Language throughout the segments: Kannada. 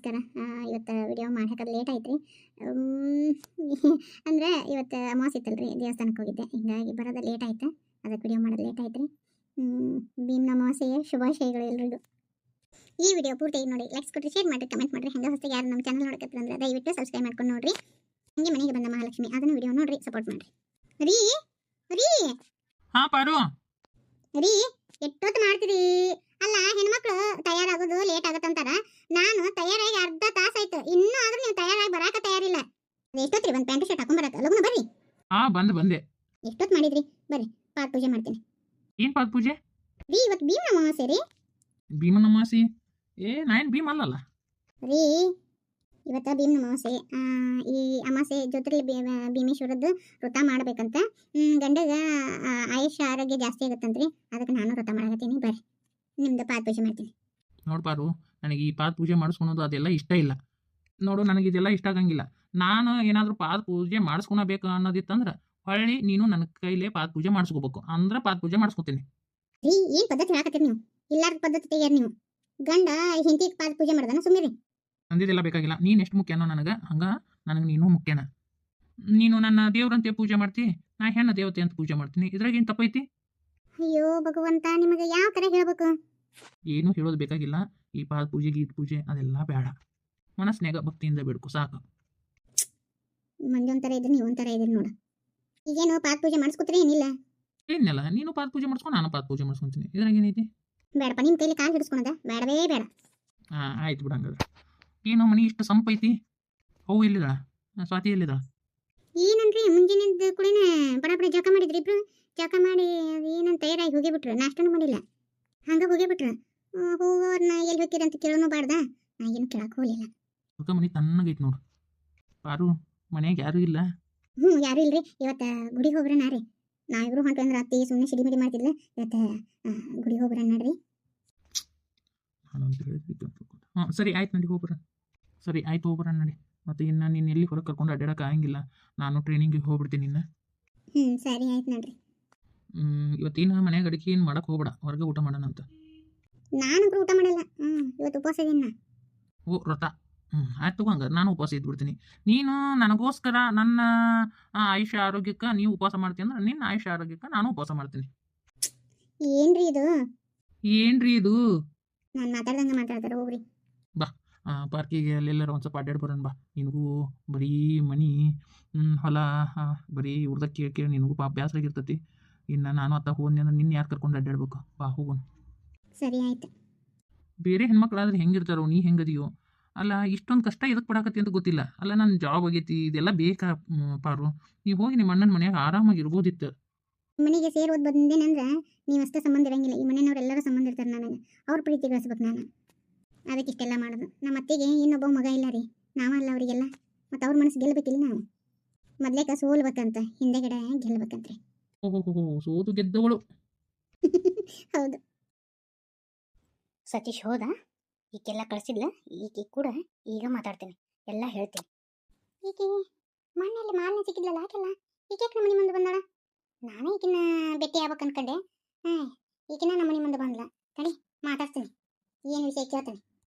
ನಮಸ್ಕಾರ. ಇವತ್ತು ವಿಡಿಯೋ ಮಾಡಕ್ಕೆ ಲೇಟ್ ಆಯ್ತು ರೀ. ಅಂದ್ರೆ ಇವತ್ತು ಅಮಾವಾಸ್ಯೆ ಇತ್ತಲ್ರಿ, ದೇವಸ್ಥಾನಕ್ಕೆ ಹೋಗಿದ್ದೆ, ಹಿಂಗಾಗಿ ಬರೋದು ಲೇಟ್ ಆಯ್ತು. ಅದಕ್ಕೆ ವಿಡಿಯೋ ಮಾಡೋದು ಲೇಟ್ ಆಯ್ತು ರೀ. ಭೀಮ್ನ ಅಮಾವಾಸ್ಯೆಯ ಶುಭಾಶಯಗಳು ಎಲ್ರಿಗೂ. ಈ ವಿಡಿಯೋ ಪೂರ್ತಿ ನೋಡಿ, ಲೈಕ್ಸ್ ಕೊಟ್ಟು ಶೇರ್ ಮಾಡಿ, ಕಮೆಂಟ್ ಮಾಡಿರಿ. ಹಂಗೆ ಹೊಸದಾಗಿ ಯಾರು ನಮ್ಮ ಚಾನಲ್ ನೋಡಕತ್ತರ ಅಂದ್ರೆ ದಯವಿಟ್ಟು ಸಬ್ಸ್ಕ್ರೈಬ್ ಮಾಡ್ಕೊಂಡು ನೋಡ್ರಿ. ಹಂಗೆ ಮನೆಗೆ ಬಂದ ಮಹಾಲಕ್ಷ್ಮಿ ಅದನ್ನು ವಿಡಿಯೋ ನೋಡ್ರಿ, ಸಪೋರ್ಟ್ ಮಾಡ್ರಿ. ರೀ ರೀ ಹಾ ಪಾರು, ರೀ ಎಷ್ಟೊತ್ತು ಮಾಡ್ತೀರಿ? ಅಲ್ಲ, ಹೆಣ್ಮಕ್ಳು ತಯಾರಾಗೋದು ಲೇಟ್ ಆಗತ್ತಂತಾರ. ನಾನು ತಯಾರಾಗಿ ಅರ್ಧ ತಾಸಾಯ್ತು, ಇನ್ನೂ ಆದ್ರೂ ನೀವು ತಯಾರಾಗಿ ಬರಾಕ ತಯಾರಿಲ್ಲ. ಎಷ್ಟೊತ್ತ್ರಿ ಒಂದು ಪ್ಯಾಂಟ್ ಶರ್ಟ್ ಹಾಕೊಂಡ್ ಬರಕ? ಲಗುನ ಬರ್ರಿ. ಹಾ ಬಂದೆ. ಎಷ್ಟೊತ್ತು ಮಾಡಿದ್ರಿ? ಬರ್ರಿ, ಪಾದ ಪೂಜೆ ಮಾಡ್ತೀನಿ. ಏನ್ ಪಾದ ಪೂಜೆ? ರೀ ಇವತ್ತು ಭೀಮನ ಅಮಾವಾಸ್ಯೆ ರೀ. ಭೀಮನ ಅಮಾವಾಸ್ಯೆ? ನಾಯನ್ ಭೀಮ ಅಲ್ಲಲ್ಲ ರೀ. ಇವತ್ತ ಭೀಮನ ಅಮಾವಾಸ್ಯೆ. ಈ ಅಮಾವಾಸ್ಯೆ ಜೊತೆಲಿ ಭೀಮೇಶ್ವರದ್ದು ವ್ರತ ಮಾಡ್ಬೇಕಂತ. ಗಂಡಗ ಆಯುಷ್ಯ ಆರೋಗ್ಯ ಜಾಸ್ತಿ ಆಗತ್ತಂತ್ರಿ, ಅದಕ್ಕೆ ನಾನು ವ್ರತ ಮಾಡಕತ್ತೀನಿ. ಬರ್ರಿ, ನಿಮ್ದು ಪಾದ ಪೂಜೆ ಮಾಡ್ತೀನಿ. ನೋಡು ಪಾರು, ನನಗೆ ಈ ಪಾದ ಪೂಜೆ ಮಾಡಿಸ್ಕೊಳೋದು ಅದೆಲ್ಲ ಇಷ್ಟ ಇಲ್ಲ. ನೋಡು, ನನಗೆ ಇದೆಲ್ಲ ಇಷ್ಟ ಆಗಂಗಿಲ್ಲ. ನಾನು ಏನಾದರೂ ಪಾದ ಪೂಜೆ ಮಾಡಿಸ್ಕೊಳಬೇಕು ಅನ್ನೋದಿತ್ತಂದ್ರೆ ಹೊಳ್ಳಿ ನೀನು ನನ್ನ ಕೈಲೇ ಪಾದ ಪೂಜೆ ಮಾಡಿಸ್ಕೋಬೇಕು, ಅಂದ್ರೆ ಪಾದ ಪೂಜೆ ಮಾಡಿಸ್ಕೊತೀನಿ. ರೀ ಏನು ಪದ್ಧತಿ ಹಾಕತ್ತೀರಿ ನೀವು? ಇಲ್ಲಾರ ಪದ್ಧತಿ ತೆಗಿಯಾರ ನೀವು. ಗಂಡ ಹಿಂತಿಗೆ ಪಾದ ಪೂಜೆ ಮಾಡ್ದಾನ, ಸುಮ್ಮನೆ. ಅಂದಿದ್ದೆಲ್ಲ ಬೇಕಾಗಿಲ್ಲ. ನೀನು ಎಷ್ಟು ಮುಖ್ಯನೋ ನನಗೆ, ಹಂಗೆ ನನಗೆ ನೀನು ಮುಖ್ಯನ. ನೀನು ನನ್ನ ದೇವ್ರಂತೆ ಪೂಜೆ ಮಾಡ್ತಿ, ನಾ ಹೆಣ್ಣು ದೇವತೆ ಅಂತ ಪೂಜೆ ಮಾಡ್ತೀನಿ. ಇದ್ರಾಗ ಏನು ತಪ್ಪೈತಿ? ಅಯ್ಯೋ ಭಗವಂತ, ನಿಮಗೆ ಯಾವ ಥರ ಹೇಳ್ಬೇಕು? ಏನೂ ಹೇಳೋದು ಬೇಕಾಗಿಲ್ಲ. ಈ ಪಾದ ಪೂಜೆ ಗೀತ ಪೂಜೆ ಅದೆಲ್ಲ ಬೇಡ. ಮನಸ್ಸಿನಾಗ ಭಕ್ತಿಯಿಂದ ಬೇಡ್ಕೊ ಸಾಕು. ಮಂದಿ ಒಂಥರ ಇದ್ರಿ, ನೀವು ಒಂಥರ ಇದ್ರಿ ನೋಡು. ಈಗೇನು ಪಾದ ಪೂಜೆ ಮಾಡಿಸ್ಕೊತೀರಿ ಏನಿಲ್ಲ? ಏನಿಲ್ಲ, ನೀನು ಪಾದ ಪೂಜೆ ಮಾಡಿಸ್ಕೊಂಡು ನಾನು ಪಾದ ಪೂಜೆ ಮಾಡಿಸ್ಕೊತೀನಿ. ಇದ್ರಾಗ ಏನೈತಿ? ಬೇಡಪ್ಪ, ನಿಮ್ಮ ಕೈಲಿ ಕಾಲು ಹಿಡಿಸ್ಕೊಳದ ಬೇಡವೇ ಬೇಡ. ಆಯ್ತು ಬಿಡ. ಹಂಗಾದ್ರೆ ಏನೋ ಮನೆ ಇಷ್ಟು ಸಂಪೈತಿ. ಹೋ ಎಲ್ಲಿದ ಸ್ವಾತಿ? ಎಲ್ಲಿದ? ಏನನ್ರಿ, ಮುಂಜಾನೆ ಕೂಡನ ಬಡ ಜಳಕ ಮಾಡಿದ್ರಿ ಇಬ್ರು. ಜಳಕ ಮಾಡಿ ಏನಂತ ತಯಾರಾಗಿ ಹೋಗಿಬಿಟ್ರು, ನಾಷ್ಟನೂ ಮಾಡಿಲ್ಲ, ಹಂಗೆ ಹೋಗಿಬಿಟ್ರು. ಹೋಗೋರ್ನ ಎಲ್ಲಿ ಹೋಗಿರಂತ ಕೇಳೋನು ಬಾರ್ದ, ನಾ ಏನು ಕೇಳಕ್ಕೆ ಹೋಗಲಿಲ್ಲ. ಅಕ್ಕ ಮನೆ ತಣ್ಣಗೈತಿ ನೋಡು. ಪಾರು, ಮನ್ಯಾಗ ಯಾರೂ ಇಲ್ಲ? ಯಾರು ಇಲ್ರಿ. ಇವತ್ತು ಗುಡಿಗೆ ಹೋಗ್ಬರೋಣ ರೀ. ನಾವಿಬ್ರು ಹೊಂಟು ಅಂದ್ರೆ ಅತ್ತಿ ಸುಮ್ಮನೆ ಸಿಡಿಮಿಡಿ ಮಾಡ್ತಿದ್ಲ. ಇವತ್ತು ಗುಡಿಗೆ ಹೋಗ್ಬರೋಣ ನೋಡ್ರಿ. ಹಾಂ ಸರಿ ಆಯ್ತು, ನಡಿ ಹೋಗ್ಬರ. ಸರಿ ಆಯ್ತು, ಹೋಗ್ಬರೋಣ ನಡಿ. ಮತ್ತು ಇನ್ನು ನೀನು ಎಲ್ಲಿ ಹೊರಗೆ ಕರ್ಕೊಂಡು ಅಡ್ಡಾಡಕ್ಕೆ ಆಗಂಗಿಲ್ಲ, ನಾನು ಟ್ರೈನಿಂಗಿಗೆ ಹೋಗ್ಬಿಡ್ತೀನಿ ಇನ್ನು. ಸರಿ ಆಯ್ತು ನೋಡ್ರಿ. ಇವತ್ತಿನ ಮನ್ಯಾಗ ಅಡಿಕೆ ಏನು ಮಾಡಕ್ಕೆ ಹೋಗ್ಬೇಡ, ಹೊರಗೆ ಊಟ ಮಾಡೋಣ ಅಂತ. ನಾನು ಊಟ ಮಾಡಲ್ಲ, ಇವತ್ತು ಉಪವಾಸ ಇದೀನಿ. ಓ ವ್ರತ? ಆಯ್ತು, ಹಂಗೆ ನಾನು ಉಪವಾಸ ಇದ್ಬಿಡ್ತೀನಿ. ನೀನು ನನಗೋಸ್ಕರ ನನ್ನ ಆಯುಷ್ಯ ಆರೋಗ್ಯಕ್ಕೆ ನೀವು ಉಪವಾಸ ಮಾಡ್ತೀನಿ ಅಂದ್ರೆ ನಿನ್ನ ಆಯುಷ್ಯ ಆರೋಗ್ಯಕ್ಕೆ ನಾನು ಉಪವಾಸ ಮಾಡ್ತೀನಿ. ಏನ್ರಿ ಇದು? ಏನ್ರಿ ಇದು? ನಾನು ಮಾತಾಡ್ದಂಗೆ ಮಾತಾಡ್ತಾರೆ, ಹೋಗ್ರಿ. ಬಾ, ಪಾರ್ಕಿಗೆ ಅಲ್ಲೆಲ್ಲರೂ ಒಂದು ಸ್ವಲ್ಪ ಅಡ್ಡಾಡಿ ಬರೋಣ ಬಾ. ನಿನಗೂ ಬರೀ ಮನಿ ಹೊಲ ಬರೀ ಇವ್ರದಾಗ ಕೇಳಿ ನಿನಗೂ ಪಾಪ ಬೇಸರ ಆಗಿರ್ತೈತಿ. ಇನ್ನು ನಾನು ಅತ್ತ ಹೋದ್ನಿ ಅಂದ್ರೆ ನಿನ್ನ ಯಾರು ಕರ್ಕೊಂಡು ಅಡ್ಡಾಡ್ಬೇಕು? ಬಾ ಹೋಗೋಣ. ಸರಿ ಆಯ್ತು. ಬೇರೆ ಹೆಣ್ಮಕ್ಳಾದ್ರೆ ಹೆಂಗಿರ್ತಾರೋ, ನೀ ಹೆಂಗದಿಯೋ? ಅಲ್ಲ, ಇಷ್ಟೊಂದು ಕಷ್ಟ ಇದಕ್ಕೆ ಪಡಾಕತ್ತಿ ಅಂತ ಗೊತ್ತಿಲ್ಲ. ಅಲ್ಲ, ನನ್ನ ಜಾಬ್ ಆಗೈತಿ, ಇದೆಲ್ಲ ಬೇಕಾ ಪಾರು? ನೀವು ಹೋಗಿ ನಿಮ್ಮ ಅಣ್ಣನ ಮನ್ಯಾಗ ಆರಾಮಾಗಿ ಇರ್ಬೋದಿತ್ತು. ಮನೆಗೆ ಸೇರೋದು ಬಂದೇನಂದ್ರೆ ನೀವು ಅಷ್ಟೇ ಸಂಬಂಧ ಇರಂಗಿಲ್ಲ. ಈ ಮನೆಯವ್ರೆಲ್ಲರೂ ಸಂಬಂಧ ಇರ್ತಾರೆ ನನಗೆ. ಅವ್ರ ಪ್ರೀತಿ ಗಳಿಸ್ಬೇಕು ನಾನು, ಅದಕ್ಕೆ ಇಷ್ಟೆಲ್ಲ ಮಾಡೋದು. ನಮ್ಮ ಅತ್ತೆಗೆ ಇನ್ನೊಬ್ಬ ಮಗ ಇಲ್ಲ ರೀ, ನಾವಲ್ಲ ಅವರಿಗೆಲ್ಲ. ಮತ್ತು ಅವ್ರ ಮನಸ್ಸು ಗೆಲ್ಲಬೇಕಿಲ್ಲ ನಾವು. ಮೊದ್ಲೇಕ ಸೋಲ್ಬೇಕಂತ, ಹಿಂದೆಗಡೆ ಗೆಲ್ಲಬೇಕಂತ್ರಿ. ಓಹೋ, ಸೋತು ಗೆದ್ದವಳು. ಹೌದು. ಸತೀಶ್ ಹೋದ, ಈಕೆಲ್ಲ ಕಳಿಸಿದ್ಲ. ಈಕೆ ಕೂಡ ಈಗ ಮಾತಾಡ್ತೀನಿ, ಎಲ್ಲ ಹೇಳ್ತೀನಿ. ಈಕೆ ಮಣ್ಣಲ್ಲಿ ಮಾಲಿನ್ಯ ಸಿಕ್ಕಿದ್ಲಲ್ಲ, ಆಕೆಲ್ಲ ಈಕೆ ನಮ್ಮ ಮನೆ ಮುಂದೆ ಬಂದಾಳ. ನಾನೇ ಈಗಿನ ಭೇಟಿ ಆಗ್ಬೇಕು ಅನ್ಕೊಂಡೆ. ಈಗಿನ ನಮ್ಮ ಮನೆ ಮುಂದೆ ಬಂದ್ಲ. ತಡಿ ಮಾತಾಡ್ತೀನಿ, ಏನು ವಿಷಯ ಕೇಳ್ತೀನಿ.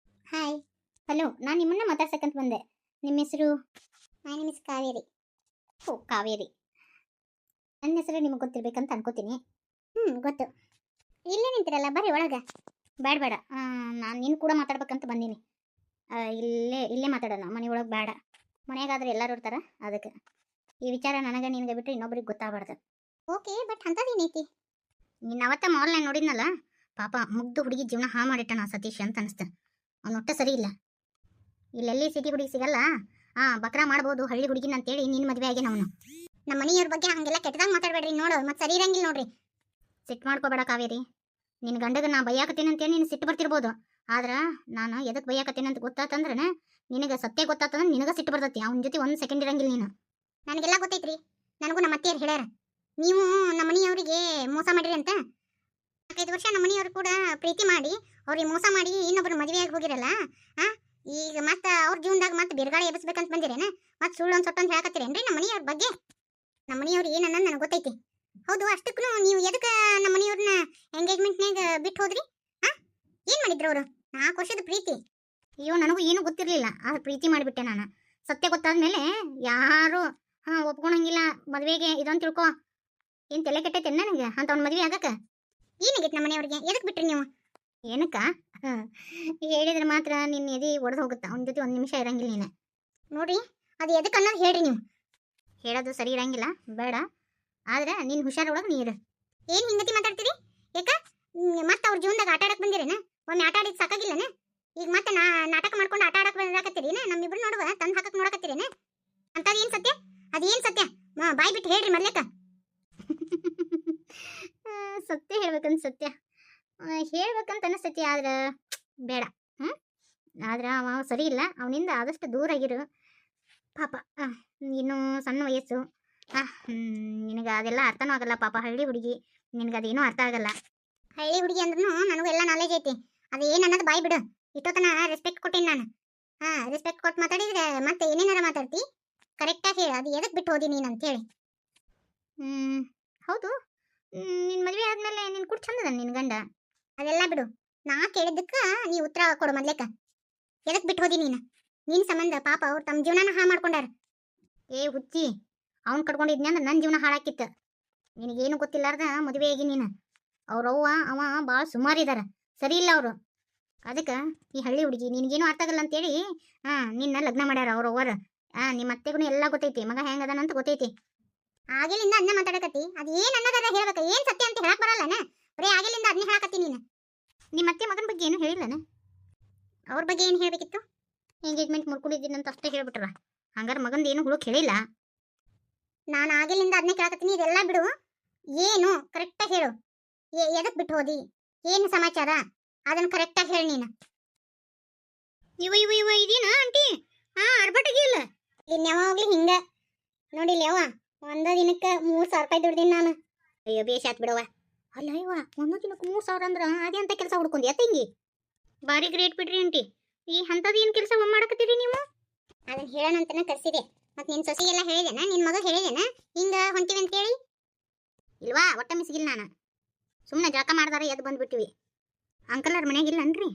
ಹಾಯ್, ಹಲೋ, ನಾನು ನಿಮ್ಮನ್ನ ಮಾತಾಡ್ಸಕ್ಕಂತ ಬಂದೆ. ನಿಮ್ಮ ಹೆಸರು? My name is Kaveri. ಓ ಕಾವೇರಿ, ನನ್ನ ಹೆಸರು ನಿಮಗೆ ಗೊತ್ತಿರ್ಬೇಕಂತ ಅನ್ಕೋತೀನಿ. ಗೊತ್ತು. ಇಲ್ಲೇ ನಿಂತಿರಲ್ಲ, ಬರ್ರಿ ಒಳಗೆ. ಬೇಡ, ನಾನು ನಿನ್ನ ಕೂಡ ಮಾತಾಡ್ಬೇಕಂತ ಬಂದೀನಿ. ಇಲ್ಲೇ ಮಾತಾಡೋಣ, ಮನೆ ಒಳಗೆ ಬೇಡ. ಮನೆಯಾಗಾದ್ರೆ ಎಲ್ಲರೂ ಇರ್ತಾರೆ, ಅದಕ್ಕೆ ಈ ವಿಚಾರ ನನಗೆ ನಿನಗೆ ಬಿಟ್ಟು ಇನ್ನೊಬ್ರಿಗೆ ಗೊತ್ತಾಗಬಾರ್ದು. Okay, but ಅಂಥದ್ದೇನೈತಿ? ನೀನು ಅವತ್ತ ಮಾಲ್ನಾಗ ನೋಡಿದ್ನಲ್ಲ, ಪಾಪ ಮುಗ್ದು ಹುಡುಗಿ ಜೀವನ ಮಾಡಿಟ್ಟಾನ ಸತೀಶ್ ಅಂತ ಅನಿಸ್ತ. ಅವ್ನು ಒಟ್ಟ ಸರಿ ಇಲ್ಲ. ಇಲ್ಲೆಲ್ಲಿ ಸಿಟಿ ಹುಡುಗಿ ಸಿಗಲ್ಲ. ಬಕ್ರಾ ಮಾಡ್ಬೋದು ಹಳ್ಳಿ ಹುಡುಗಿನ ಅಂತೇಳಿ ನಿನ್ನ ಮದುವೆ ಆಗಿ ನಾವು. ನಮ್ಮ ಮನೆಯವ್ರ ಬಗ್ಗೆ ಹಂಗೆಲ್ಲ ಕೆಟ್ಟದಾಗ ಮಾತಾಡಬೇಡ್ರಿ. ನೋಡು, ಮತ್ತೆ ಸರಿ ಇರಂಗಿಲ್ಲ ನೋಡ್ರಿ. ಸಿಟ್ಟು ಮಾಡ್ಕೋಬೇಡ ಕಾವೇರಿ. ನಿನ್ನ ಗಂಡಗ ನಾ ಬೈಯಾಕತ್ತೀನಿ ಅಂತೇಳಿ ನೀನು ಸಿಟ್ಟು ಬರ್ತಿರ್ಬೋದು, ಆದ್ರೆ ನಾನು ಎದಕ್ಕೆ ಬೈಯಾಕತ್ತೀನಿ ಅಂತ ಗೊತ್ತಾತಂದ್ರೆ ನಿನಗೆ ಸತ್ಯ ಗೊತ್ತಾತಂದ್ರೆ ನಿನಗೆ ಸಿಟ್ಟು ಬರ್ತೈತಿ. ಅವನ ಜೊತೆ ಒಂದು ಸೆಕೆಂಡ್ ಇರಂಗಿಲ್ಲ ನೀನು. ನನಗೆಲ್ಲ ಗೊತ್ತೈತ್ರಿ, ನನಗೂ ನಮ್ಮ ಅತ್ತೆಯರು ಹೇಳ್ಯಾರ. ನೀವು ನಮ್ಮ ಮನೆಯವರಿಗೆ ಮೋಸ ಮಾಡಿರಿ ಅಂತ. 5 ವರ್ಷ ನಮ್ಮ ಮನೆಯವರು ಕೂಡ ಪ್ರೀತಿ ಮಾಡಿ ಅವ್ರಿಗೆ ಮೋಸ ಮಾಡಿ ಇನ್ನೊಬ್ಬರು ಮದುವೆಯಾಗಿ ಹೋಗಿರಲ್ಲ. ಈಗ ಮತ್ತೆ ಅವ್ರ ಜೀವನದಾಗ ಮತ್ತೆ ಬಿರುಗಾಳಿ ಎಬ್ಬಿಸ್ಬೇಕಂತ ಬಂದಿರೇನ? ಮತ್ತೆ ಸುಳ್ಳು ಒಂದು ಸೊಟ್ಟೊಂದು ಹೇಳಕತ್ತೀರೇನ್ರಿ ನಮ್ಮ ಮನೆಯವ್ರ ಬಗ್ಗೆ? ನಮ್ಮ ಮನೆಯವ್ರು ಏನನ್ನ ನನಗೆ ಗೊತ್ತೈತಿ. ಹೌದು, ಅಷ್ಟಕ್ಕೂ ನೀವು ಎದಕ್ಕೆ ನಮ್ಮ ಮನೆಯವ್ರನ್ನ ಎಂಗೇಜ್ಮೆಂಟ್ನಾಗ ಬಿಟ್ಟು ಹೋದ್ರಿ? ಏನು ಮಾಡಿದ್ರು ಅವರು? 4 ವರ್ಷದ ಪ್ರೀತಿ. ಅಯ್ಯೋ ನನಗೂ ಏನೂ ಗೊತ್ತಿರಲಿಲ್ಲ ಆದ್ರೆ ಪ್ರೀತಿ ಮಾಡಿಬಿಟ್ಟೆ ನಾನು. ಸತ್ಯ ಗೊತ್ತಾದ್ಮೇಲೆ ಯಾರು ಒಪ್ಕೊಳಂಗಿಲ್ಲ ಮದುವೆಗೆ ಇದೊಂದು ತಿಳ್ಕೊ. ಏನು ತಲೆ ಕೆಟ್ಟೈತೆ ನನಗೆ ಅಂತವ್ನ ಮದುವೆ ಆಗಕ್ಕೆ. ಏನಾಗೈತೆ ನಮ್ಮ ಮನೆಯವ್ರಿಗೆ ಎದಕ್ಕೆ ಬಿಟ್ರಿ ನೀವು? ಏನಕ್ಕ ಹೇಳಿದ್ರೆ ಮಾತ್ರ ನಿನ್ನ ಎದೆ ಒಡೆದು ಹೋಗುತ್ತೆ. ಅವನ ಜೊತೆ ಒಂದು ನಿಮಿಷ ಇರಂಗಿಲ್ಲ ನೀನು. ನೋಡ್ರಿ ಅದು ಎದಕ್ಕೆ ಅನ್ನೋದು ಹೇಳ್ರಿ ನೀವು. ಹೇಳೋದು ಸರಿ ಇರಂಗಿಲ್ಲ ಬೇಡ, ಆದ್ರೆ ನೀನು ಹುಷಾರೊಳಗೆ ನೀರು. ಏನು ಹಿಂಗತಿ ಮಾತಾಡ್ತೀರಿ? ಯಾಕ ಮತ್ತೆ ಅವ್ರ ಜೀವನದಾಗ ಆಟ ಆಡಕ್ಕೆ ಬಂದಿರೇನ? ಒಮ್ಮೆ ಆಟ ಆಡಿದ್ ಸಾಕಾಗಿಲ್ಲನ? ಈಗ ಮತ್ತೆ ನಾಟಕ ಮಾಡ್ಕೊಂಡು ಆಟ ಆಡಕ್ಕೆ ಬಂದಾಕತ್ತೀರಿನ? ನಮ್ಮಿಬ್ರು ನೋಡುವ ತಂದು ಹಾಕಕ್ಕೆ ನೋಡಕತ್ತೀರೇನ? ಅಂತದ್ ಏನು ಸತ್ಯ? ಅದೇನು ಸತ್ಯ? ಬಾಯ್ ಬಿಟ್ಟು ಹೇಳ್ರಿ ಮೊದ್ಲೇಕ. ಸತ್ಯ ಹೇಳ್ಬೇಕಂತ ಸತ್ಯ ಹೇಳ್ಬೇಕಂತ ಅನಿಸ್ತೈತಿ, ಆದ್ರೆ ಬೇಡ. ಆದ್ರೆ ಅವ ಸರಿ ಇಲ್ಲ, ಅವನಿಂದ ಆದಷ್ಟು ದೂರ ಆಗಿರು ಪಾಪ. ಇನ್ನೂ ಸಣ್ಣ ವಯಸ್ಸು, ನಿನಗೆ ಅದೆಲ್ಲ ಅರ್ಥನೂ ಆಗಲ್ಲ ಪಾಪ. ಹಳ್ಳಿ ಹುಡುಗಿ, ನಿನಗೆ ಅದೇನೂ ಅರ್ಥ ಆಗಲ್ಲ. ಹಳ್ಳಿ ಹುಡುಗಿ ಅಂದ್ರೂ ನನಗೂ ಎಲ್ಲ ನಾಲೆಜ್ ಐತಿ. ಅದು ಏನು ಅನ್ನೋದು ಬಾಯ್ ಬಿಡು. ಇಷ್ಟೊತ್ತನ ರೆಸ್ಪೆಕ್ಟ್ ಕೊಟ್ಟೇನಿ ನಾನು. ರೆಸ್ಪೆಕ್ಟ್ ಕೊಟ್ಟು ಮಾತಾಡಿದ್ರೆ ಮತ್ತೆ ಏನೇನಾರ ಮಾತಾಡ್ತಿ. ಕರೆಕ್ಟಾಗಿ ಹೇಳು, ಅದು ಎದಕ್ಕೆ ಬಿಟ್ಟು ಹೋದಿ ನೀನು ಅಂತೇಳಿ. ಹೌದು, ನಿನ್ನ ಮದುವೆ ಆದಮೇಲೆ ನಿನ್ನ ಕೂಡ ಚಂದದ ನಿನ್ನ ಗಂಡ. ಅದೆಲ್ಲ ಬಿಡು, ನಾ ಕೇಳಿದ್ದಕ್ಕೆ ನೀ ಉತ್ತರ ಕೊಡು ಮೊದ್ಲೇಕ. ಎದಕ್ಕೆ ಬಿಟ್ಟು ಹೋದಿ ನೀನು? ನಿನ್ನ ಸಂಬಂಧ ಪಾಪ ಅವ್ರು ತಮ್ಮ ಜೀವನನ ಹಾಳು ಮಾಡ್ಕೊಂಡಾರ. ಏ ಹುಚ್ಚಿ, ಅವ್ನು ಕಟ್ಕೊಂಡಿದ್ನಿ ಅಂದ್ರೆ ನನ್ನ ಜೀವನ ಹಾಳಾಕಿತ್ತು. ನಿನಗೇನು ಗೊತ್ತಿಲ್ಲಾರ್ದ ಮದುವೆ ಆಗಿ ನೀನು. ಅವ್ರವ್ವ ಅವ ಭಾಳ ಸುಮಾರಿದಾರ, ಸರಿ ಇಲ್ಲ ಅವರು. ಅದಕ್ಕೆ ಈ ಹಳ್ಳಿ ಹುಡುಗಿ ನಿನಗೇನು ಅರ್ಥ ಆಗಲ್ಲ ಅಂತೇಳಿ ನಿನ್ನ ಲಗ್ನ ಮಾಡ್ಯಾರ ಅವ್ರವ್ವರ. ನಿಮ್ಮ ಅತ್ತೆಗೂ ಎಲ್ಲ ಗೊತ್ತೈತಿ, ಮಗ ಹೆಂಗದಾನಂತ ಗೊತ್ತೈತಿ. ಆಗಿಲಿಂದ ಅದನ್ನ ಮಾತಾಡಕತ್ತಿ. ಅದು ಏನು ಅನ್ನೋದಾರ ಹೇಳ್ಬೇಕು, ಏನು ಸತ್ಯ ಅಂತ ಹೇಳಕ್ ಬರಲ್ಲನ? ಬರೀ ಆಗಿಲಿಂದ ಅದನ್ನೇ ಹೇಳಕತ್ತಿ ನೀನು. ನಿಮ್ಮ ಅತ್ತೆ ಮಗನ ಬಗ್ಗೆ ಏನು ಹೇಳಿಲ್ಲನ? ಅವ್ರ ಬಗ್ಗೆ ಏನು ಹೇಳಬೇಕಿತ್ತು? ಎಂಗೇಜ್ಮೆಂಟ್ ಮುರ್ಕೊಂಡಿದ್ದೀನಂತ ಅಷ್ಟೇ ಹೇಳ್ಬಿಟ್ರ. ಹಂಗಾರೆ ಮಗಂದು ಏನು ಹುಡುಕ್ ಹೇಳಿಲ್ಲ. ನಾನು ಆಗಿಲಿಂದ ಅದನ್ನೇ ಕೇಳಕತ್ತೀನಿ. ಇದೆಲ್ಲ ಬಿಡು, ಏನು ಕರೆಕ್ಟಾಗಿ ಹೇಳು. ಎದಕ್ಕೆ ಬಿಟ್ಟು ಹೋದಿ? ಏನು ಸಮಾಚಾರ ಅದನ್ನು ಕರೆಕ್ಟಾಗಿ ಹೇಳಿ ನೀನು. ಇವ ಇದೇನಾ ಆಂಟಿ? ಅರ್ಬಟಗಿ ಇಲ್ಲ ಇನ್ಯಾವಾಗ್ಲಿ ಹಿಂಗ ನೋಡಿಲ್ಲ ಯವ್ವ. ಒಂದ ದಿನಕ್ಕೆ 3,000 ರೂಪಾಯಿ ದುಡ್ದೀನಿ ನಾನು. ಅಯ್ಯೋ ಬೇಷ್ ಆತ್ ಬಿಡವ. ಅಲ್ಲ ಯವ್ವ, ಒಂದೊಂದು ದಿನಕ್ಕೆ 3,000 ಅಂದ್ರೆ ಅದೇ ಅಂತ ಕೆಲಸ ಹುಡ್ಕೊಂಡಿ ತಂಗಿ? ಭಾರಿ ಗ್ರೇಟ್ ಬಿಡ್ರಿ ಆಂಟಿ. ಈ ಅಂಥದ್ದು ಏನು ಕೆಲಸ ಮಾಡಕತ್ತೀರಿ ನೀವು? ಅದನ್ನ ಹೇಳೋಣಂತನ ಕರ್ಸಿದೆ. ಮತ್ತೆ ನಿನ್ನ ಸೊಸೆಗೆಲ್ಲ ಹೇಳಿದೆನಾ? ನಿನ್ನ ಮಗ ಹೇಳಿದೆನಾ ಹಿಂಗ ಹೊಂಟಿವಿ ಅಂತೇಳಿ? ಇಲ್ವಾ, ಒಟ್ಟ ಮಿಸ್ಗಿಲ್ಲ ನಾನು. ಸುಮ್ಮನೆ ಜಳಕ ಮಾಡ್ದಾರ ಎದ್ದು ಬಂದ್ಬಿಟ್ಟಿವಿ. ಅಂಕಲ್ ಅವ್ರ ಮನೆಯಾಗಿಲ್ಲನ್ರಿ?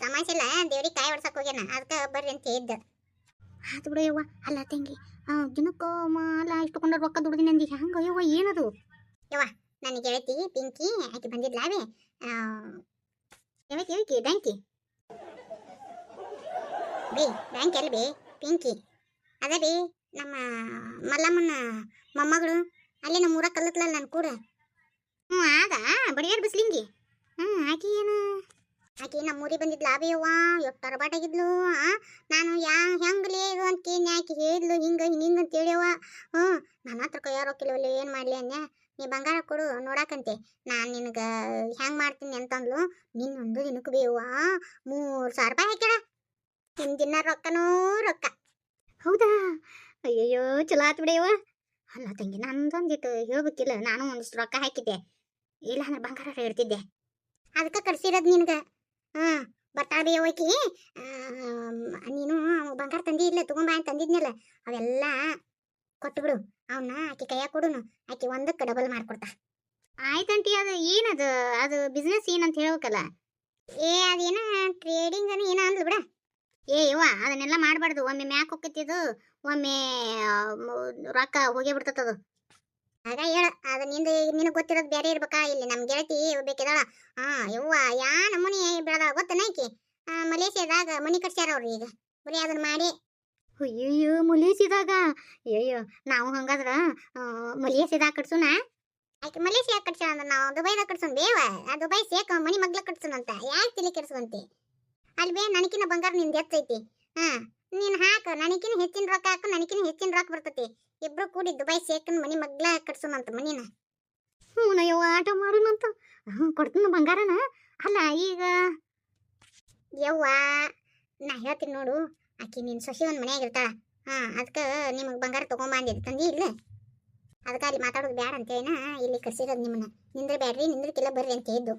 ತಮಾಷೆ ಇಲ್ಲ, ದೇವ್ರಿಗೆ ಕಾಯಿ ಹೊಡ್ಸಕ್ ಹೋಗ್ಯಾನ, ಅದಕ್ಕೆ ಬರ್ರಿ ಅಂತ ಹೇಳಿದ್ದ. ಆತು ಬಿಡು ಯವ್ವ. ಅಲ್ಲ ತಂಗಿ, ದಿನಕ್ಕೆ ಅಲ್ಲ ಇಷ್ಟುಕೊಂಡ ರೊಕ್ಕ ದುಡ್ದಿನಿ ಅಂದಿ, ಹಂಗ ಯವ್ವ ಏನದು? ಯವ್ವ ನನ್ನ ಗೆಳತಿ ಪಿಂಕಿ ಆಕೆ ಬಂದಿದ್ಲಾವೇ. ಯಾವಕ್ಕೆ ಬ್ಯಾಂಕಿ ಬೇ ಬ್ಯಾಂಕ್ ಎಲ್ಲಿ ಬೇ? ಪಿಂಕಿ ಅದ ಬೇ, ನಮ್ಮ ಮಲ್ಲಮ್ಮನ ಮೊಮ್ಮಗಳು. ಅಲ್ಲಿ ನಮ್ಮ ಊರಾಗ ಕಲ್ಲತ್ಲಲ್ಲ ನಾನು ಕೂಡ. ಆಗ ಬಡಿಯಾರ್ ಬಿಸ್ಲಿಂಗಿ. ಆಕೆ ಏನು ಆಕೆ ನಮ್ಮೂರಿಗೆ ಬಂದಿದ್ಲ ಬೇವ್ವ. ಎಷ್ಟು ಅರಬಾಟಾಗಿದ್ಲು. ನಾನು ಹೆಂಗ್ಲೇ ಇದು ಅಂತ ಕೇಳಿ ಆಕೆ ಹೇಳಿದ್ಲು ಹಿಂಗೆ ಹಿಂಗೆ ಅಂತ ಹೇಳ್ಯವ. ನನ್ನ ಹತ್ರ ಕೈಯಾರ ರೊಕ್ಕಿಲ್ವಲ್ಲ, ಏನು ಮಾಡಲಿ ಅಂದೆ. ನೀ ಬಂಗಾರ ಕೊಡು ನೋಡಾಕಂತೆ, ನಾನು ನಿನಗೆ ಹೆಂಗೆ ಮಾಡ್ತೀನಿ ಅಂತಂದ್ಲು. ನಿನ್ನೊಂದು ದಿನಕ್ಕೆ ಬೇವ್ವ 3,000 ರೂಪಾಯಿ ಹಾಕ್ಯಾಳ. ಹಿಂದಿನ ರೊಕ್ಕನೋ ರೊಕ್ಕ. ಹೌದಾ? ಅಯ್ಯಯ್ಯೋ ಚಲೋ ಆತು ಬಿಡೇವ. ಅಲ್ಲ ತಂಗಿ, ನಂದೊಂದಿಟ್ಟು ಹೇಳ್ಬೇಕಿಲ್ಲ, ನಾನು ಒಂದಿಷ್ಟು ರೊಕ್ಕ ಹಾಕಿದ್ದೆ. ಇಲ್ಲ ಅಂದ್ರೆ ಬಂಗಾರ ಇಡ್ತಿದ್ದೆ. ಅದಕ್ಕೆ ಕರ್ಸಿರೋದು ನಿನ್ಗೆ. ಬರ್ತಾಳೆ ಹೋಗಿ. ನೀನು ಬಂಗಾರ ತಂದಿ ಇಲ್ಲ ತಗೊಂಬ ಅಂತ ತಂದಿದ್ನಲ್ಲ, ಅವೆಲ್ಲ ಕೊಟ್ಟುಬಿಡು. ಅವನ್ನ ಆಕೆ ಕೈಯಾಗ ಕೊಡುನು, ಆಕೆ ಒಂದಕ್ಕೆ ಡಬಲ್ ಮಾಡ್ಕೊಡ್ತಾ. ಆಯ್ತಂಟಿ. ಅದು ಏನದು? ಅದು ಬಿಸ್ನೆಸ್ ಏನಂತ ಹೇಳ್ಬೇಕಲ್ಲ. ಅದೇನ ಟ್ರೇಡಿಂಗ್ ಅನ್ನ ಏನ ಅಂದ್ಲು ಬಿಡ. ಯವ್ವ ಅದನ್ನೆಲ್ಲ ಮಾಡಬಾರ್ದು. ಒಮ್ಮೆ ಮ್ಯಾಕ್ ಹೋಗ್ತಿದ್ದು, ಒಮ್ಮೆ ರೊಕ್ಕ ಹೋಗೇ ಬಿಡ್ತದದು. ಆಗ ಹೇಳ, ಅದು ನಿನಗೆ ಗೊತ್ತಿರೋದು ಬೇರೆ ಇರ್ಬೇಕಾ? ಇಲ್ಲಿ ನಮ್ಮ ಗೆಳತಿ ಬೇಕಿದಾಳ. ಯವ್ವ ಯಾ ನಮೂನಿ ಬೆಳೆದ ಗೊತ್ತನ ಆಕಿ. ಮಲೇಷಿಯಾದಾಗ ಮನಿ ಕಟ್ಸ್ಯಾರ ಅವ್ರು. ಈಗ ಬರೀ ಅದನ್ನ ಮಾಡಿ. ಅಯ್ಯಯ್ಯೋ ಮಲೇಷಿಯಾದಾಗ? ಅಯ್ಯಯ್ಯೋ ನಾವು ಹಂಗಾದ್ರ ಮಲೇಷಿಯಾದಾಗ ಕಟ್ಸೋಣ. ಆಕೆ ಮಲೇಷಿಯಾಗ ಕಟ್ಸ್ಯಾಳ ಅಂದ್ರೆ ನಾವು ದುಬೈದಾಗ ಕಟ್ಸೋಣ ಬೇವ. ಆ ದುಬೈ ಸೇಕ ಮನಿ ಮಗ್ಲ ಕಟ್ಸೋಣಂತ. ಯಾಕೆ ತಿಳಿ ಕೆಡ್ಸೋಂತಿ? ಅಲ್ಲಿ ಬೇ ನನಕಿನ ಬಂಗಾರ ನಿಂದು ಹೆಚ್ಚೈತಿ. ನೀನು ಹಾಕು, ನನಕಿನ ಹೆಚ್ಚಿನ ರೊಕ್ಕ ಹಾಕು, ನನಕಿನ ಹೆಚ್ಚಿನ ರೊಕ್ಕ ಬರ್ತೈತಿ. ಇಬ್ರು ಕೂಡಿ ದುಬೈ ಸೇಕನ್ ಮನಿ ಮಗ್ಲ ಕಟ್ಸೋಣಂತ ಮನಿನ. ನಯ್ಯವ್ವ ಆಟ ಮಾಡೋಣಂತ. ಕೊಡ್ತೀನಿ ಬಂಗಾರನ. ಅಲ್ಲ ಈಗ ಯವ್ವ ನಾ ಹೇಳ್ತೀನಿ ನೋಡು, ಆಕಿ ನಿನ್ನ ಸೊಸಿ ಒಂದು ಮನ್ಯಾಗ ಇರ್ತಾಳ. ಅದಕ್ಕೆ ನಿಮಗೆ ಬಂಗಾರ ತೊಗೊಂಬಂದಿದ್ದು ತಂದಿ ಇಲ್ಲ. ಅದಕ್ಕೆ ಅಲ್ಲಿ ಮಾತಾಡೋದು ಬ್ಯಾಡ ಅಂತೇಳಿನ ಇಲ್ಲಿ ಕರ್ಸಿರೋದು ನಿಮ್ಮನ್ನ. ನಿಂದ್ರೆ ಬ್ಯಾಡ್ರಿ, ನಿಂದ್ರಕ್ಕಿಲ್ಲ ಬರ್ರಿ ಅಂತ ಹೇಳಿದ್ದು.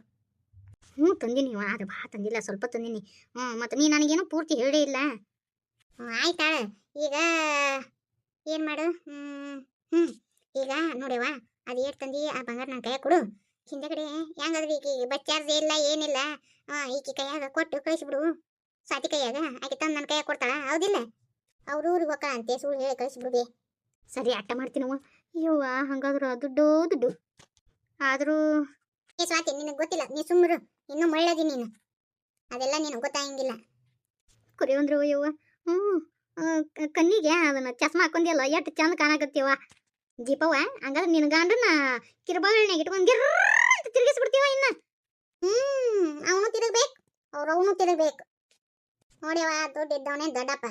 ತಂದಿನಿ. ಅದು ಭಾಳ ತಂದಿಲ್ಲ, ಸ್ವಲ್ಪ ತಂದಿನಿ. ಮತ್ತು ನೀ ನನಗೇನು ಪೂರ್ತಿ ಹೇಳೇ ಇಲ್ಲ. ಆಯ್ತಾಳ. ಈಗ ಏನು ಮಾಡು? ಈಗ ನೋಡ್ಯವ, ಅದು ಏಟ್ ತಂದಿ ಆ ಬಂಗಾರ ನನ್ನ ಕೈಯಾಗ ಕೊಡು. ಹಿಂದಗಡೆ ಹೆಂಗಾದ್ರೂ ಈಕಿ ಬಸ್ ಚಾರ್ಜ್ ಇಲ್ಲ ಏನಿಲ್ಲ, ಈಕಿ ಕೈಯಾಗ ಕೊಟ್ಟು ಕಳಿಸ್ಬಿಡು. ಸ್ವಾತಿ ಕೈಯಾಗ ಆಕೆ ತಂದು ನನ್ನ ಕೈಯಾಗ ಕೊಡ್ತಾಳ ಹೌದಿಲ್ಲ ಅವ್ರ ಊರಿಗೆ ಹೋಗ್ತಾಳ ಅಂತೆ ಸುಳ್ಳು ಹೇಳಿ ಕಳಿಸ್ಬಿಡುದಿ ಸರಿ ಅಟ್ಟ ಮಾಡ್ತೀನವ ಅಯ್ಯವ್ವ ಹಂಗಾದ್ರೆ ದುಡ್ಡು ಆದರೂ ಏ ಸ್ವಾತಿ ನಿನಗೆ ಗೊತ್ತಿಲ್ಲ ನೀ ಸುಮ್ಮರು ಇನ್ನೂ ಮಳ್ಳದಿ ನೀನು ಅದೆಲ್ಲ ನಿನಗೆ ಗೊತ್ತಾಗಂಗಿಲ್ಲ ಕುರಿ ಅಂದ್ರೆ ಅಯ್ಯವ್ವ ಕಣ್ಣಿಗೆ ಅದನ್ನ ಚಸ್ಮಾ ಹಾಕೊಂದಿಯಲ್ಲ ಎಷ್ಟು ಚಂದ ಕಾಣಕತ್ತೀವ ದೀಪವ್ವ ಹಂಗಾದ್ರೆ ನಿನ್ನ ಗಂಡನ ಕಿರುಬಾಳನ್ಯಾಗ ಇಟ್ಕೊಂಡು ಗಿರ್ರ ಅಂತ ತಿರುಗಿಸ್ಬಿಡ್ತೀವ ಇನ್ನ ಅವನು ತಿರುಗ್ಬೇಕು ಅವನು ತಿರುಗ್ಬೇಕು ನೋಡ್ಯವ ದುಡ್ಡಿದ್ದವನೇ ದೊಡ್ಡಪ್ಪ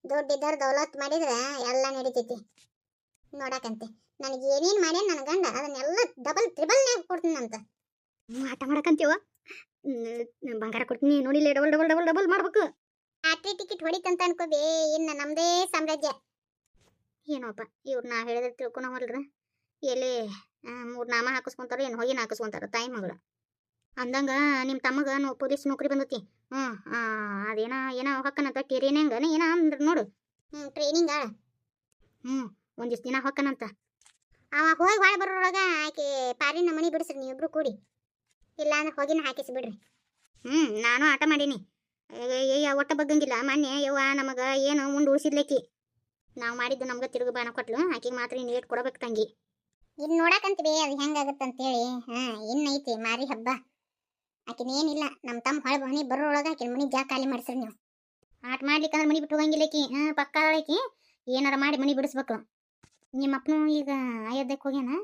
ದುಡ್ಡಿದ್ದವ್ರು ದೌಲತ್ ಮಾಡಿದ್ರೆ ಎಲ್ಲ ನಡೀತೈತಿ ನೋಡಕಂತೆ ನನಗೆ ಏನೇನು ಮಾಡ್ಯಾನ ನನ್ನ ಗಂಡ ಅದನ್ನೆಲ್ಲ ಡಬಲ್ ತ್ರಿಬಲ್ನ್ಯಾಗ ಕೊಡ್ತೀನಂತ ಆಟ ಮಾಡಕಂತೀವ ಬಂಗಾರ ಕೊಡ್ತೀನಿ ನೋಡಿಲ್ಲ ಡಬಲ್ ಡಬಲ್ ಡಬಲ್ ಡಬಲ್ ಮಾಡ್ಬೇಕು ಲಾಟ್ರಿ ಟಿಕೆಟ್ ಹೊಡಿತಂತ ಅನ್ಕೋಬೇ ಇನ್ನು ನಮ್ಮದೇ ಸಾಮ್ರಾಜ್ಯ ಏನೋಪ್ಪ ಇವ್ರು ನಾ ಹೇಳಿದ್ರೆ ತಿಳ್ಕೊಳೋ ಹೊಲ್ರ ಎಲ್ಲಿ 3 ನಾಮ ಹಾಕಿಸ್ಕೊಂತಾರ ಏನು ಹೋಗಿನ ಹಾಕಿಸ್ಕೊಂತಾರ ತಾಯಿ ಮಗಳು ಅಂದಂಗ ನಿಮ್ಮ ತಮ್ಮಗ ಪೊಲೀಸ್ ನೌಕರಿ ಬಂದತಿ ಅದೇನೋ ಹೊಕ್ಕನಂತ ಟ್ರೈನಿಂಗ್ ಏನೋ ಅಂದ್ರೆ ನೋಡು ಟ್ರೈನಿಂಗ ಒಂದಿಷ್ಟು ದಿನ ಹೊಕ್ಕನಂತ ಅವ ಹೋಗಿ ಹೊಳೆ ಬರೋಳಗ ಆಕೆ ಪಾರಿನ ಮನೆ ಬಿಡಿಸ್ರಿ ನೀವಿಬ್ರು ಕೂಡಿ ಇಲ್ಲ ಅಂದ್ರೆ ಹೋಗಿನ ಹಾಕಿಸಿ ಬಿಡ್ರಿ ನಾನು ಆಟ ಮಾಡೀನಿ ಒಟ್ಟ ಬಗ್ಗಂಗಿಲ್ಲ ಮೊನ್ನೆ ಯವ್ವ ನಮಗೆ ಏನು ಮುಂದೆ ಉಳಿಸಿದ್ಲಕ್ಕಿ ನಾವು ಮಾಡಿದ್ದು ನಮ್ಗೆ ತಿರುಗಿ ಬಾಣ ಕೊಟ್ಲು ಆಕೆಗೆ ಮಾತ್ರ ಇನ್ನು ಏಟ್ ಕೊಡಬೇಕು ತಂಗಿ ಇನ್ನು ನೋಡಕಂತೀವಿ ಅದು ಹೆಂಗಾಗುತ್ತೆ ಅಂತೇಳಿ ಇನ್ನೈತಿ ಮಾರಿ ಹಬ್ಬ ಆಕಿನೇನಿಲ್ಲ ನಮ್ಮ ತಮ್ಮ ಹೊಳೆ ಮನೆ ಬರೋಳಗ ಆಕಿನ ಮನೆ ಜಾಗ ಖಾಲಿ ಮಾಡಿಸ್ರಿ ನೀವು ಆಟ ಮಾಡ್ಲಿಕ್ಕಂದ್ರೆ ಮನೆ ಬಿಟ್ಟು ಹೋಗಂಗಿಲ್ಲಕಿ ಪಕ್ಕ ಆಳಕಿ ಏನಾರ ಮಾಡಿ ಮನೆ ಬಿಡಿಸ್ಬೇಕು ನಿಮ್ಮಪ್ಪನು ಈಗ ಅಯೋಧ್ಯಕ್ಕೆ ಹೋಗ್ಯಾನ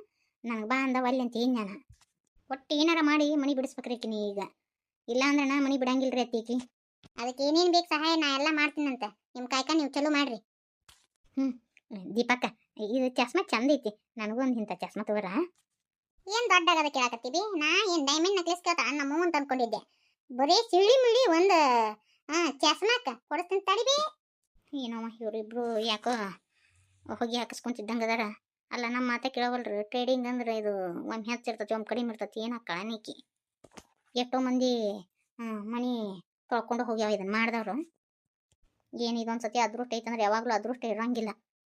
ನನಗೆ ಬಾ ಅಂದ ಒಲ್ಲೆ ಅಂತ ನಾನು ಒಟ್ಟು ಏನಾರ ಮಾಡಿ ಮನೆ ಬಿಡಿಸ್ಬೇಕ್ರಿ ಆಕಿನಿ ಈಗ ಇಲ್ಲ ಅಂದ್ರೆ ನಾ ಮನೆ ಬಿಡಂಗಿಲ್ರಿ ಅತ್ತೀಕಿ ಅದಕ್ಕೆ ಏನೇನು ಬೇಕು ಸಹಾಯ ನಾ ಎಲ್ಲ ಮಾಡ್ತೀನಂತೆ ನಿಮ್ಮ ಕಾಯ್ಕ ನೀವು ಚಲೋ ಮಾಡ್ರಿ ದೀಪಕ್ಕ ಇದು ಚಸ್ಮಾ ಚಂದ ಐತಿ ನನಗೂ ಒಂದು ಇಂಥ ಚಸ್ಮಾ ತಗೋರ ಏನು ದೊಡ್ಡಾಗದ ಕೇಳಾಕತ್ತೀವಿ ನಾ ಏನು ಡೈಮಂಡ್ ನೆಕ್ಲೆಸ್ ಕೇಳ್ತಾ ನಮ್ಮ ಅಂತ ಅನ್ಕೊಂಡಿದ್ದೆ ಬರೀ ಸಿಳಿ ಮಿಳಿ ಒಂದು ಚಸ್ಮಾಕ ಕೊಡಿಸ್ತೀನಿ ತಡಿಬಿ ಏನೋ ಇವರಿಬ್ರು ಯಾಕೋ ಹೋಗಿ ಹಾಕಿಸ್ಕೊಂತಿದ್ದಂಗೆ ಅದಾರ ಅಲ್ಲ ನಮ್ಮ ಮಾತೆ ಕೇಳವಲ್ರಿ ಟ್ರೇಡಿಂಗ್ ಅಂದ್ರೆ ಇದು ಒಮ್ಮೆ ಹೆಚ್ಚಿರ್ತತಿ ಒಮ್ಮೆ ಕಡಿಮೆ ಇರ್ತತಿ ಏನಕ್ಕ ನೀಕಿ ಎಷ್ಟೋ ಮಂದಿ ಮನಿ ತೊಳ್ಕೊಂಡು ಹೋಗ್ಯಾವ ಇದನ್ನು ಮಾಡಿದವರು ಏನು ಇದೊಂದು ಸತಿ ಅದೃಷ್ಟ ಐತಂದ್ರೆ ಯಾವಾಗಲೂ ಅದೃಷ್ಟ ಇರೋಂಗಿಲ್ಲ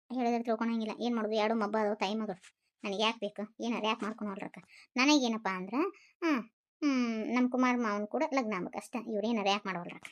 ಹೇಳಿದ್ರೆ ತಿಳ್ಕೊಳಂಗಿಲ್ಲ ಏನು ಮಾಡೋದು ಎರಡು ಮಬ್ಬ ಅದಾವ ತಾಯಿ ಮಗಳು ನನಗೆ ಯಾಕೆ ಬೇಕು ಏನಾರು ಯಾಕೆ ಮಾಡ್ಕೊಳಲ್ರಕ್ಕ ನನಗೇನಪ್ಪ ಅಂದ್ರೆ ನಮ್ಮ ಕುಮಾರ್ ಮಾವನ್ ಕೂಡ ಲಗ್ನ ಆಗ್ಬೇಕು ಅಷ್ಟೇ ಇವ್ರು ಏನಾರು ಯಾಕೆ ಮಾಡೋಲ್ರಕ್ಕ